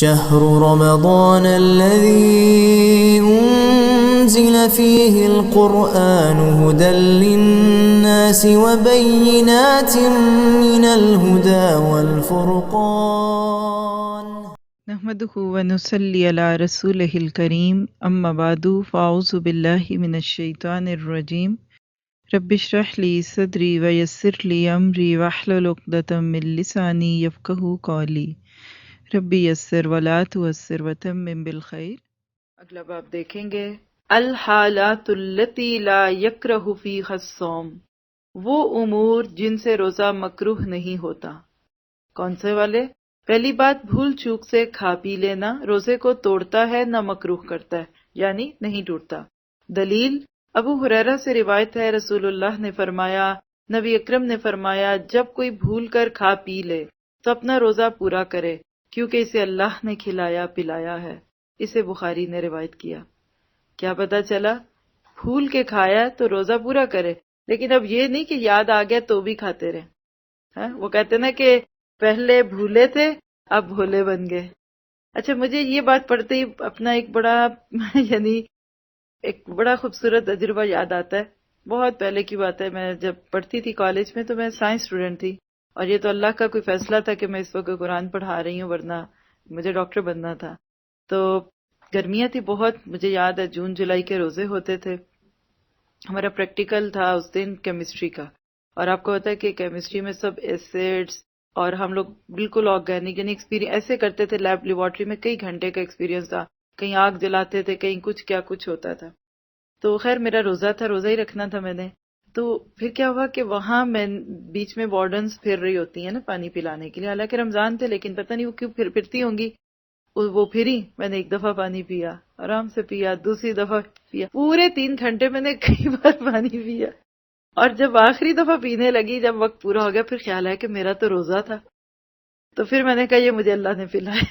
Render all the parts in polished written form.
شهر رمضان الذي أنزل فيه القرآن هدى للناس وبينات من الهدى والفرقان نحمده ونصلي على رسوله الكريم اما بعد فاعوذ بالله من الشیطان الرجیم رب اشرح لي صدري ويسر لي امري واحلل عقدة من لساني يفقهوا قولي رب یسر ولا تعسر وتمم بالخیر۔ اگلا باب دیکھیں گے الحالات التي لا يكره فيها الصوم، وہ امور جن سے روزہ مکروہ نہیں ہوتا۔ کون سے والے؟ پہلی بات، بھول چوک سے کھا پی لینا روزے کو توڑتا ہے نہ مکروہ کرتا ہے، یعنی نہیں ٹوٹتا۔ دلیل ابو ہریرہ سے روایت ہے، رسول اللہ نے فرمایا، نبی اکرم نے فرمایا، جب کوئی بھول کر کھا پی لے تو اپنا روزہ پورا کرے، کیونکہ اسے اللہ نے کھلایا پلایا ہے۔ اسے بخاری نے روایت کیا۔ کیا پتہ چلا؟ بھول کے کھایا تو روزہ پورا کرے، لیکن اب یہ نہیں کہ یاد آ گیا تو بھی کھاتے رہے۔ وہ کہتے نا کہ پہلے بھولے تھے اب بھولے بن گئے۔ اچھا، مجھے یہ بات پڑھتے ہی اپنا ایک بڑا یعنی ایک بڑا خوبصورت تجربہ یاد آتا ہے۔ بہت پہلے کی بات ہے، میں جب پڑھتی تھی کالج میں تو میں سائنس اسٹوڈنٹ تھی، اور یہ تو اللہ کا کوئی فیصلہ تھا کہ میں اس وقت قرآن پڑھا رہی ہوں، ورنہ مجھے ڈاکٹر بننا تھا۔ تو گرمیاں تھی بہت، مجھے یاد ہے جون جولائی کے روزے ہوتے تھے۔ ہمارا پریکٹیکل تھا اس دن کیمسٹری کا، اور آپ کو پتا ہے کہ کیمسٹری میں سب ایسڈز، اور ہم لوگ بالکل آرگینک یعنی ایکسپیرینس ایسے کرتے تھے، لیبارٹری میں کئی گھنٹے کا ایکسپیرینس تھا، کہیں آگ جلاتے تھے، کہیں کچھ کیا کچھ ہوتا تھا۔ تو خیر میرا روزہ تھا، روزہ ہی رکھنا تھا میں نے۔ تو پھر کیا ہوا کہ وہاں میں بیچ میں وارڈنز پھر رہی ہوتی ہیں نا پانی پلانے کے لیے، حالانکہ رمضان تھے لیکن پتہ نہیں وہ کیوں پھرتی ہوں گی۔ وہ پھری، میں نے ایک دفعہ پانی پیا، آرام سے پیا، دوسری دفعہ پیا، پورے 3 گھنٹے میں نے کئی بار پانی پیا۔ اور جب آخری دفعہ پینے لگی، جب وقت پورا ہو گیا، پھر خیال ہے کہ میرا تو روزہ تھا۔ تو پھر میں نے کہا یہ مجھے اللہ نے پلایا۔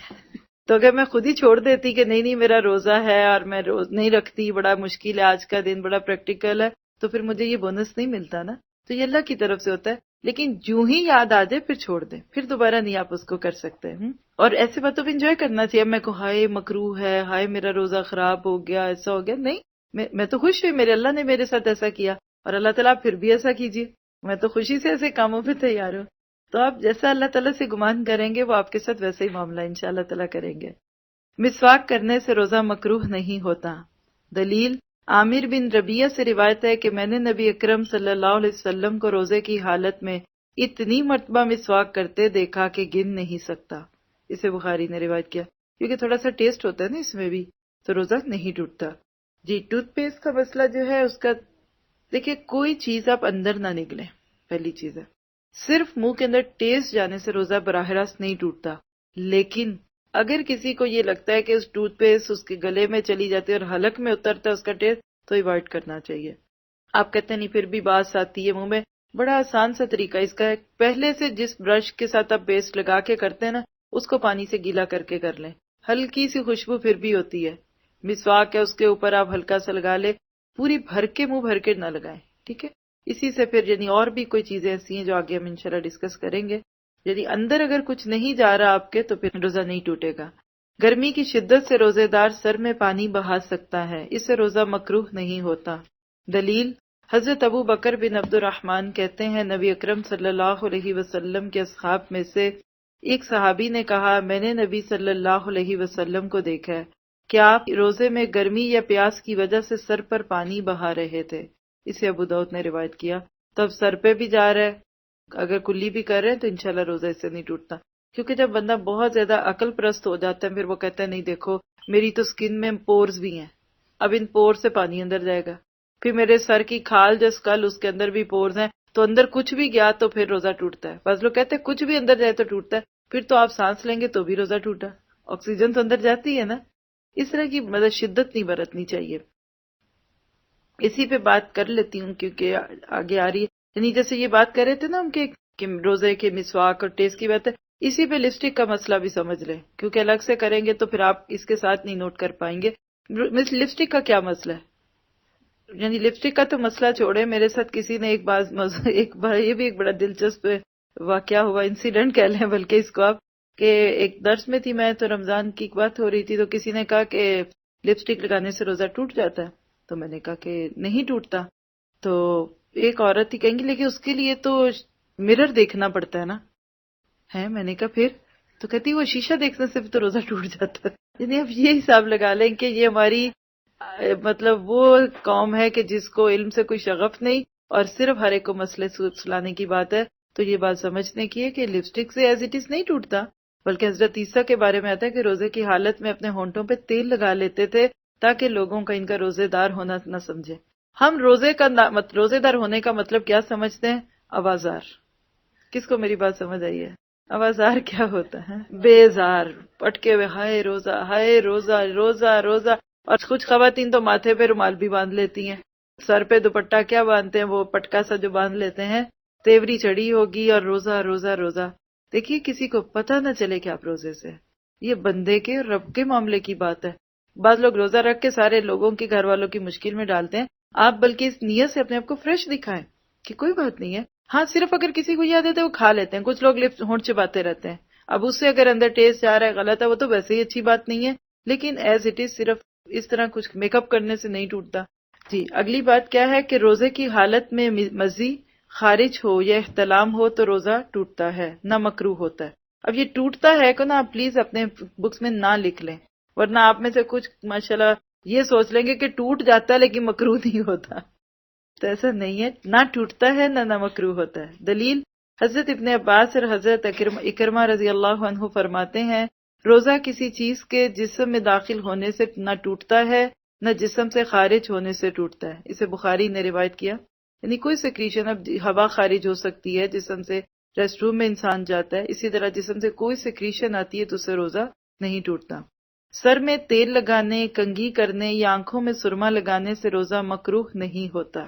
تو اگر میں خود ہی چھوڑ دیتی کہ نہیں میرا روزہ ہے اور میں روز نہیں رکھتی، بڑا مشکل ہے، آج کا دن بڑا پریکٹیکل ہے، تو پھر مجھے یہ بونس نہیں ملتا نا۔ تو یہ اللہ کی طرف سے ہوتا ہے، لیکن جو ہی یاد آ جائے پھر چھوڑ دیں، پھر دوبارہ نہیں آپ اس کو کر سکتے۔ اور ایسے باتوں پہ انجوائے کرنا چاہیے۔ اب میں کو ہائے مکروہ ہے، ہائے میرا روزہ خراب ہو گیا، ایسا ہو گیا، نہیں، میں تو خوش ہوئی، میرے اللہ نے میرے ساتھ ایسا کیا، اور اللہ تعالیٰ آپ پھر بھی ایسا کیجیے، میں تو خوشی سے ایسے کاموں پہ تیار ہوں۔ تو آپ جیسا اللہ تعالیٰ سے گمان کریں گے وہ آپ کے ساتھ ویسے ہی معاملہ انشاءاللہ تعالیٰ کریں گے۔ مسواک کرنے سے روزہ مکروہ نہیں ہوتا۔ دلیل عامر بن ربیعہ سے روایت ہے کہ میں نے نبی اکرم صلی اللہ علیہ وسلم کو روزے کی حالت میں اتنی مرتبہ مسواک کرتے دیکھا کہ گن نہیں سکتا۔ اسے بخاری نے روایت کیا، کیونکہ تھوڑا سا ٹیسٹ ہوتا ہے نا اس میں بھی، تو روزہ نہیں ٹوٹتا۔ جی، ٹوتھ پیسٹ کا مسئلہ جو ہے اس کا، دیکھیں کوئی چیز آپ اندر نہ نگلیں، پہلی چیز ہے، صرف منہ کے اندر ٹیسٹ جانے سے روزہ براہ راست نہیں ٹوٹتا۔ لیکن اگر کسی کو یہ لگتا ہے کہ اس ٹوتھ پیسٹ اس کے گلے میں چلی جاتی ہے اور حلق میں اترتا ہے اس کا ٹیسٹ، تو ایوائڈ کرنا چاہیے۔ آپ کہتے ہیں نہیں پھر بھی بات آتی ہے منہ میں، بڑا آسان سا طریقہ اس کا ہے، پہلے سے جس برش کے ساتھ آپ پیسٹ لگا کے کرتے ہیں نا، اس کو پانی سے گیلا کر کے کر لیں، ہلکی سی خوشبو پھر بھی ہوتی ہے۔ مسواک ہے اس کے اوپر آپ ہلکا سا لگا لیں، پوری بھر کے منہ بھر کے نہ لگائیں، ٹھیک ہے؟ اسی سے پھر یعنی اور بھی کوئی چیزیں ایسی ہیں جو آگے ہم انشاءاللہ ڈسکس کریں گے، یعنی اندر اگر کچھ نہیں جا رہا آپ کے تو پھر روزہ نہیں ٹوٹے گا۔ گرمی کی شدت سے روزے دار سر میں پانی بہا سکتا ہے، اس سے روزہ مکروہ نہیں ہوتا۔ دلیل حضرت ابو بکر بن عبد الرحمن کہتے ہیں نبی اکرم صلی اللہ علیہ وسلم کے اصحاب میں سے ایک صحابی نے کہا میں نے نبی صلی اللہ علیہ وسلم کو دیکھا ہے کہ آپ روزے میں گرمی یا پیاس کی وجہ سے سر پر پانی بہا رہے تھے۔ اسے ابو داؤد نے روایت کیا۔ تب سر پہ بھی جا رہا ہے، اگر کلی بھی کر رہے ہیں تو انشاءاللہ روزہ اس سے نہیں ٹوٹتا، کیونکہ جب بندہ بہت زیادہ عقل پرست ہو جاتا ہے پھر وہ کہتا ہے نہیں دیکھو میری تو سکن میں پورز بھی ہیں، اب ان پور سے پانی اندر جائے گا، پھر میرے سر کی کھال جو اسکل اس کے اندر بھی پورز ہیں، تو اندر کچھ بھی گیا تو پھر روزہ ٹوٹتا ہے۔ بعض لوگ کہتے ہیں کچھ بھی اندر جائے تو ٹوٹتا ہے، پھر تو آپ سانس لیں گے تو بھی روزہ ٹوٹا، آکسیجن تو اندر جاتی ہے نا۔ اس طرح کی شدت نہیں برتنی چاہیے۔ اسی پہ بات کر لیتی ہوں کیونکہ آگے آ رہی ہے، یعنی جیسے یہ بات کر رہے تھے نا ہم کہ روزے کے مسواک اور ٹیسٹ کی بات ہے، اسی پہ لپسٹک کا مسئلہ بھی سمجھ لیں، کیونکہ الگ سے کریں گے تو پھر آپ اس کے ساتھ نہیں نوٹ کر پائیں گے۔ لپسٹک کا کیا مسئلہ ہے؟ یعنی لپسٹک کا تو مسئلہ چھوڑے، میرے ساتھ کسی نے ایک بار یہ بھی ایک بڑا دلچسپ واقعہ ہوا، انسیڈنٹ کہہ لیں بلکہ اس کو آپ، کہ ایک درس میں تھی میں، تو رمضان کی ایک بات ہو رہی تھی، تو کسی نے کہا کہ لپسٹک لگانے سے روزہ ٹوٹ جاتا ہے، تو میں نے کہا کہ نہیں ٹوٹتا. تو ایک عورت تھی کہیں گی لیکن اس کے لیے تو مرر دیکھنا پڑتا ہے نا. ہے، میں نے کہا پھر؟ تو کہتی وہ شیشہ دیکھنے سے بھی تو روزہ ٹوٹ جاتا ہے. یعنی اب یہ حساب لگا لیں کہ یہ ہماری مطلب وہ قوم ہے کہ جس کو علم سے کوئی شغف نہیں، اور صرف ہر ایک کو مسئلے سلانے کی بات ہے. تو یہ بات سمجھنے کی ہے کہ لپسٹک سے ایز اٹ از نہیں ٹوٹتا، بلکہ حضرت عیسیٰ کے بارے میں آتا ہے کہ روزے کی حالت میں اپنے ہونٹوں پہ تیل لگا لیتے تھے تاکہ لوگوں کا ان کا روزے دار ہونا نہ سمجھے. ہم روزے دار ہونے کا مطلب کیا سمجھتے ہیں؟ آوازار. کس کو میری بات سمجھ آئی ہے؟ آوازار کیا ہوتا ہے؟ بیزار، پٹکے ہوئے ہائے روزہ ہائے روزہ روزہ روزہ. اور کچھ خواتین تو ماتھے پہ رومال بھی باندھ لیتی ہیں، سر پہ دوپٹہ کیا باندھتے ہیں، وہ پٹکا سا جو باندھ لیتے ہیں، تیوری چڑھی ہوگی اور روزہ روزہ روزہ. دیکھیے کسی کو پتہ نہ چلے کہ آپ روزے سے. یہ بندے کے رب کے معاملے کی بات ہے. بعض لوگ روزہ رکھ کے سارے لوگوں کی گھر والوں کی مشکل میں ڈالتے ہیں. آپ بلکہ اس نیت سے اپنے آپ کو فریش دکھائیں کہ کوئی بات نہیں ہے. ہاں صرف اگر کسی کو یاد ہے تو وہ کھا لیتے ہیں. کچھ لوگ ہونٹ چباتے رہتے ہیں، اب اس سے اگر اندر ٹیسٹ جا رہا ہے غلط ہے، وہ تو ویسے ہی اچھی بات نہیں ہے. لیکن ایز اٹ از صرف اس طرح کچھ میک اپ کرنے سے نہیں ٹوٹتا. جی اگلی بات کیا ہے کہ روزے کی حالت میں مزی خارج ہو یا احتلام ہو تو روزہ ٹوٹتا ہے، نہ مکروہ ہوتا ہے. اب یہ ٹوٹتا ہے کو نا آپ پلیز اپنے بکس میں نہ لکھ لیں، ورنہ آپ میں سے کچھ ماشاءاللہ یہ سوچ لیں گے کہ ٹوٹ جاتا ہے لیکن مکروہ نہیں ہوتا. تو ایسا نہیں ہے، نہ ٹوٹتا ہے نہ مکروہ ہوتا ہے. دلیل حضرت ابن عباس اور حضرت اکرمہ رضی اللہ عنہ فرماتے ہیں روزہ کسی چیز کے جسم میں داخل ہونے سے نہ ٹوٹتا ہے نہ جسم سے خارج ہونے سے ٹوٹتا ہے. اسے بخاری نے روایت کیا. یعنی کوئی سیکریشن، اب ہوا خارج ہو سکتی ہے جسم سے، ریسٹ روم میں انسان جاتا ہے، اسی طرح جسم سے کوئی سیکریشن آتی ہے تو اسے روزہ نہیں ٹوٹتا. سر میں تیل لگانے، کنگھی کرنے یا آنکھوں میں سرما لگانے سے روزہ مکروہ نہیں ہوتا.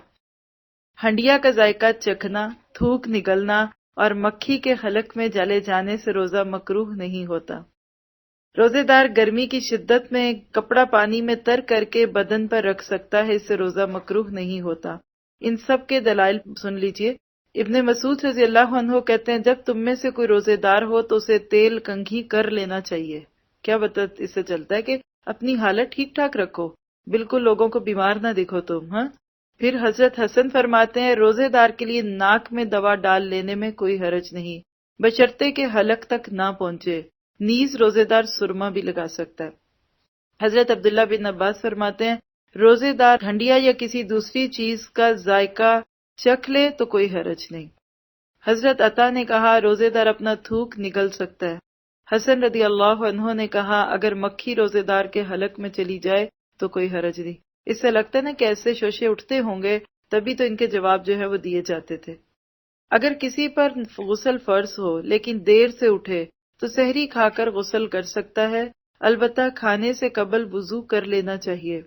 ہنڈیا کا ذائقہ چکھنا، تھوک نگلنا اور مکھی کے حلق میں جلے جانے سے روزہ مکروہ نہیں ہوتا. روزے دار گرمی کی شدت میں کپڑا پانی میں تر کر کے بدن پر رکھ سکتا ہے، اس سے روزہ مکروہ نہیں ہوتا. ان سب کے دلائل سن لیجئے. ابن مسعود رضی اللہ عنہ کہتے ہیں جب تم میں سے کوئی روزے دار ہو تو اسے تیل کنگھی کر لینا چاہیے. کیا مطلب اس سے چلتا ہے کہ اپنی حالت ٹھیک ٹھاک رکھو، بالکل لوگوں کو بیمار نہ دکھو تم. ہاں پھر حضرت حسن فرماتے ہیں روزے دار کے لیے ناک میں دوا ڈال لینے میں کوئی حرج نہیں، بشرطے کہ حلق تک نہ پہنچے. نیز روزے دار سرما بھی لگا سکتا ہے. حضرت عبداللہ بن عباس فرماتے ہیں روزے دار ہنڈیا یا کسی دوسری چیز کا ذائقہ چکھ لے تو کوئی حرج نہیں. حضرت عطا نے کہا روزے دار اپنا تھوک نگل سکتا ہے. حسن رضی اللہ عنہ نے کہا اگر مکھی روزے دار کے حلق میں چلی جائے تو کوئی حرج نہیں. اس سے لگتا ہے نا کہ ایسے شوشے اٹھتے ہوں گے، تبھی تو ان کے جواب جو ہے وہ دیے جاتے تھے. اگر کسی پر غسل فرض ہو لیکن دیر سے اٹھے تو سحری کھا کر غسل کر سکتا ہے، البتہ کھانے سے قبل وضو کر لینا چاہیے.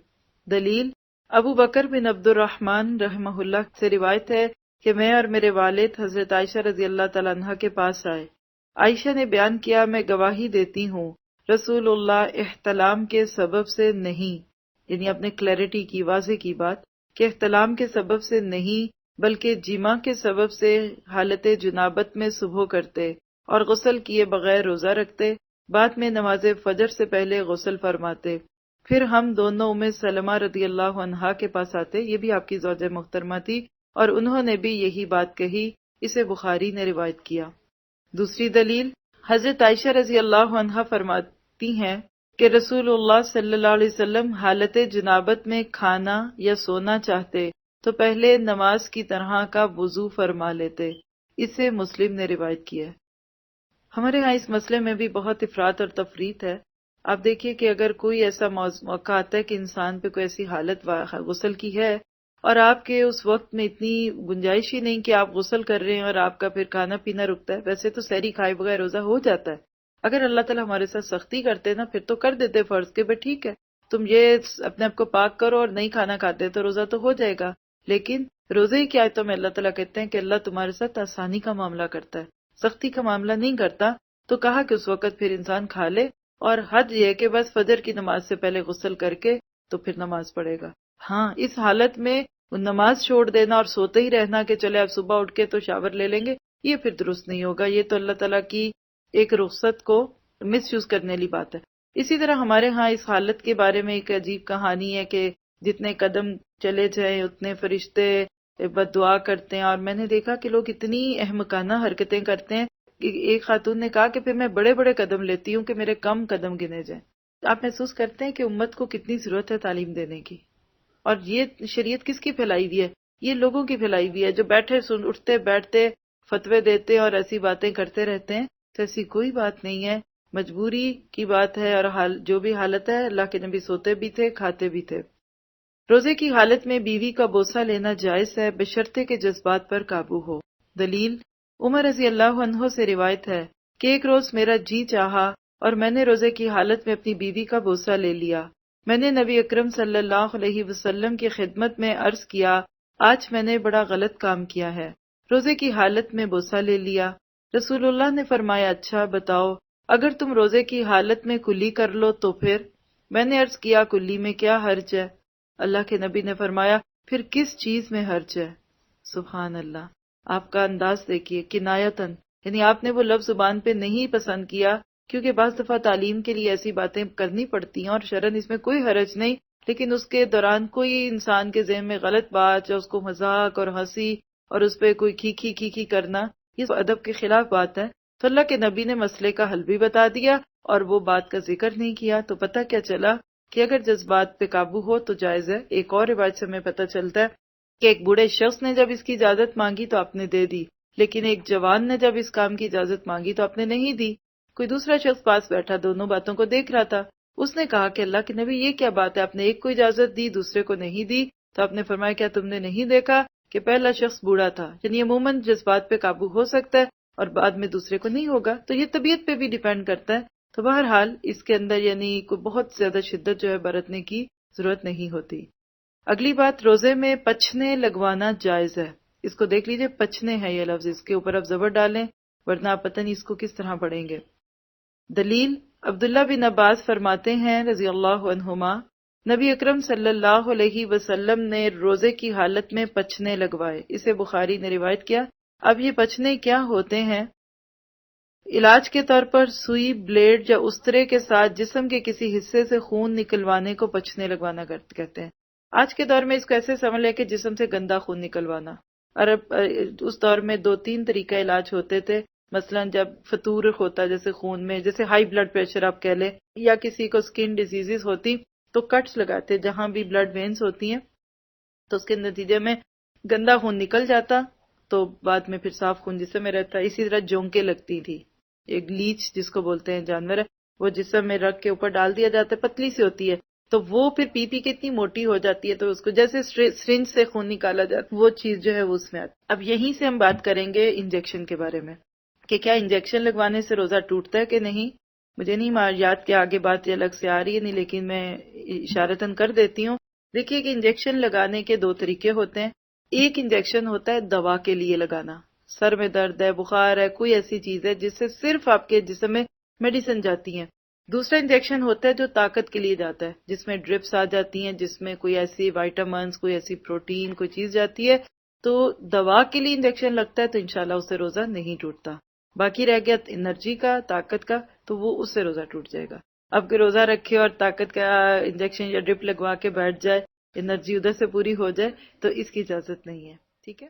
دلیل ابو بکر بن عبد الرحمن رحمہ اللہ سے روایت ہے کہ میں اور میرے والد حضرت عائشہ رضی اللہ تعالیٰ عنہ کے پاس آئے. عائشہ نے بیان کیا میں گواہی دیتی ہوں رسول اللہ احتلام کے سبب سے نہیں، یعنی اپنے کلیئرٹی کی واضح کی بات کہ احتلام کے سبب سے نہیں بلکہ جماع کے سبب سے حالت جنابت میں صبح کرتے اور غسل کیے بغیر روزہ رکھتے، بعد میں نماز فجر سے پہلے غسل فرماتے، پھر ہم دونوں ام سلمہ رضی اللہ عنہا کے پاس آتے. یہ بھی آپ کی زوجہ محترمہ تھی اور انہوں نے بھی یہی بات کہی. اسے بخاری نے روایت کیا. دوسری دلیل حضرت عائشہ رضی اللہ عنہا فرماتی ہیں کہ رسول اللہ صلی اللہ علیہ وسلم حالت جنابت میں کھانا یا سونا چاہتے تو پہلے نماز کی طرح کا وضو فرما لیتے. اسے مسلم نے روایت کیا ہے. ہمارے ہاں اس مسئلے میں بھی بہت افراط اور تفریط ہے. آپ دیکھیے کہ اگر کوئی ایسا موقع آتا ہے کہ انسان پہ کوئی ایسی حالت غسل کی ہے اور آپ کے اس وقت میں اتنی گنجائش ہی نہیں کہ آپ غسل کر رہے ہیں اور آپ کا پھر کھانا پینا رکتا ہے. ویسے تو سحری کھائے بغیر روزہ ہو جاتا ہے. اگر اللہ تعالیٰ ہمارے ساتھ سختی کرتے نا پھر تو کر دیتے فرض کے بھائی ٹھیک ہے تم یہ اپنے آپ کو پاک کرو اور نہیں کھانا کھاتے تو روزہ تو ہو جائے گا. لیکن روزے کی آیتوں میں اللہ تعالیٰ کہتے ہیں کہ اللہ تمہارے ساتھ آسانی کا معاملہ کرتا ہے، سختی کا معاملہ نہیں کرتا. تو کہا کہ اس وقت پھر انسان کھا لے اور حد یہ کہ بس فجر کی نماز سے پہلے غسل کر کے تو پھر نماز پڑھے گا. ہاں اس حالت میں نماز چھوڑ دینا اور سوتے ہی رہنا کہ چلے آپ صبح اٹھ کے تو شاور لے لیں گے، یہ پھر درست نہیں ہوگا. یہ تو اللہ تعالیٰ کی ایک رخصت کو مس یوز کرنے والی بات ہے۔ اسی طرح ہمارے ہاں اس حالت کے بارے میں ایک عجیب کہانی ہے کہ جتنے قدم چلے جائیں اتنے فرشتے بد دعا کرتے ہیں، اور میں نے دیکھا کہ لوگ اتنی احمقانہ حرکتیں کرتے ہیں کہ ایک خاتون نے کہا کہ پھر میں بڑے بڑے قدم لیتی ہوں کہ میرے کم قدم گنے جائیں۔ آپ محسوس کرتے ہیں کہ امت کو کتنی ضرورت ہے تعلیم دینے کی، اور یہ شریعت کس کی پھیلائی ہوئی ہے؟ یہ لوگوں کی پھیلائی ہوئی ہے جو بیٹھے اٹھتے بیٹھتے فتوے دیتے اور ایسی باتیں کرتے رہتے ہیں۔ تو ایسی کوئی بات نہیں ہے، مجبوری کی بات ہے، اور جو بھی حالت ہے، اللہ کے نبی سوتے بھی تھے، کھاتے بھی تھے۔ روزے کی حالت میں بیوی کا بوسہ لینا جائز ہے بشرطے کے جذبات پر قابو ہو۔ دلیل: عمر رضی اللہ عنہ سے روایت ہے کہ ایک روز میرا جی چاہا اور میں نے روزے کی حالت میں اپنی بیوی کا بوسہ لے لیا۔ میں نے نبی اکرم صلی اللہ علیہ وسلم کی خدمت میں عرض کیا، آج میں نے بڑا غلط کام کیا ہے، روزے کی حالت میں بوسہ لے لیا۔ رسول اللہ نے فرمایا، اچھا بتاؤ، اگر تم روزے کی حالت میں کلی کر لو تو پھر؟ میں نے عرض کیا، کلی میں کیا حرج ہے؟ اللہ کے نبی نے فرمایا، پھر کس چیز میں حرج ہے؟ سبحان اللہ! آپ کا انداز دیکھیے، کنایتاً، یعنی آپ نے وہ لفظ زبان پہ نہیں پسند کیا، کیونکہ بعض دفعہ تعلیم کے لیے ایسی باتیں کرنی پڑتی ہیں اور شرعاً اس میں کوئی حرج نہیں، لیکن اس کے دوران کوئی انسان کے ذہن میں غلط بات یا اس کو مذاق اور ہنسی اور اس پہ کوئی کھی کرنا، یہ ادب کے خلاف بات ہے۔ تو اللہ کے نبی نے مسئلے کا حل بھی بتا دیا اور وہ بات کا ذکر نہیں کیا، تو پتہ کیا چلا کہ اگر جذبات پہ قابو ہو تو جائز ہے۔ ایک اور روایت سے ہمیں پتہ چلتا ہے کہ ایک بوڑھے شخص نے جب اس کی اجازت مانگی تو آپ نے دے دی، لیکن ایک جوان نے جب اس کام کی اجازت مانگی تو آپ نے نہیں دی۔ کوئی دوسرا شخص پاس بیٹھا دونوں باتوں کو دیکھ رہا تھا، اس نے کہا کہ اللہ کے نبی یہ کیا بات ہے، آپ نے ایک کو اجازت دی دوسرے کو نہیں دی؟ تو آپ نے فرمایا، کیا تم نے نہیں دیکھا کہ پہلا شخص بوڑھا تھا؟ یعنی عموماً جذبات پہ قابو ہو سکتا ہے اور بعد میں دوسرے کو نہیں ہوگا، تو یہ طبیعت پہ بھی ڈیپینڈ کرتا ہے۔ تو بہرحال اس کے اندر یعنی کوئی بہت زیادہ شدت جو ہے برتنے کی ضرورت نہیں ہوتی۔ اگلی بات، روزے میں پچھنے لگوانا جائز ہے۔ اس کو دیکھ لیجئے، پچھنے ہے یہ لفظ، اس کے اوپر آپ زبر ڈالیں ورنہ آپ پتہ نہیں اس کو کس طرح پڑھیں گے۔ دلیل: عبداللہ بن عباس فرماتے ہیں رضی اللہ عنہما، نبی اکرم صلی اللہ علیہ وسلم نے روزے کی حالت میں پچھنے لگوائے۔ اسے بخاری نے روایت کیا۔ اب یہ پچھنے کیا ہوتے ہیں؟ علاج کے طور پر سوئی، بلیڈ یا استرے کے ساتھ جسم کے کسی حصے سے خون نکلوانے کو پچھنے لگوانا کہتے ہیں۔ آج کے دور میں اس کو ایسے سمجھ لیں کہ جسم سے گندا خون نکلوانا، اور اس دور میں 2-3 طریقہ علاج ہوتے تھے۔ مثلا جب فطور ہوتا جیسے خون میں، جیسے ہائی بلڈ پریشر آپ کہہ لیں، یا کسی کو سکن ڈیزیزز ہوتی تو کٹس لگاتے جہاں بھی بلڈ وینز ہوتی ہیں، تو اس کے نتیجے میں گندا خون نکل جاتا تو بعد میں پھر صاف خون جسم میں رہتا۔ اسی طرح جونکیں لگتی تھی، ایک لیچ جس کو بولتے ہیں جانور ہے، وہ جسم میں رکھ کے اوپر ڈال دیا جاتا ہے، پتلی سی ہوتی ہے، تو وہ پھر پی کے اتنی موٹی ہو جاتی ہے تو اس کو جیسے سرنج سے خون نکالا جاتا ہے، وہ چیز جو ہے وہ اس میں آتی۔ اب یہیں سے ہم بات کریں گے انجیکشن کے بارے میں کہ کیا انجیکشن لگوانے سے روزہ ٹوٹتا ہے کہ نہیں۔ مجھے نہیں یاد کہ آگے بات یہ الگ سے آ رہی ہے نہیں، لیکن میں اشارتاً کر دیتی ہوں۔ دیکھیے کہ انجیکشن لگانے کے 2 طریقے ہوتے ہیں۔ ایک انجیکشن ہوتا ہے دوا کے لیے لگانا، سر میں درد ہے، بخار ہے، کوئی ایسی چیز ہے جس سے صرف آپ کے جسم میں میڈیسن جاتی ہیں۔ دوسرا انجیکشن ہوتا ہے جو طاقت کے لیے جاتا ہے، جس میں ڈرپس آ جاتی ہیں، جس میں کوئی ایسی وائٹامنز، کوئی ایسی پروٹین، کوئی چیز جاتی ہے۔ تو دوا کے لیے انجیکشن لگتا ہے تو انشاءاللہ اس سے روزہ نہیں ٹوٹتا۔ باقی رہ گیا انرجی کا، طاقت کا، تو وہ اس سے روزہ ٹوٹ جائے گا۔ اب کہ روزہ رکھے اور طاقت کا انجیکشن یا ڈرپ لگوا کے بیٹھ جائے، انرجی ادھر سے پوری ہو جائے، تو اس کی اجازت نہیں ہے۔ ٹھیک ہے۔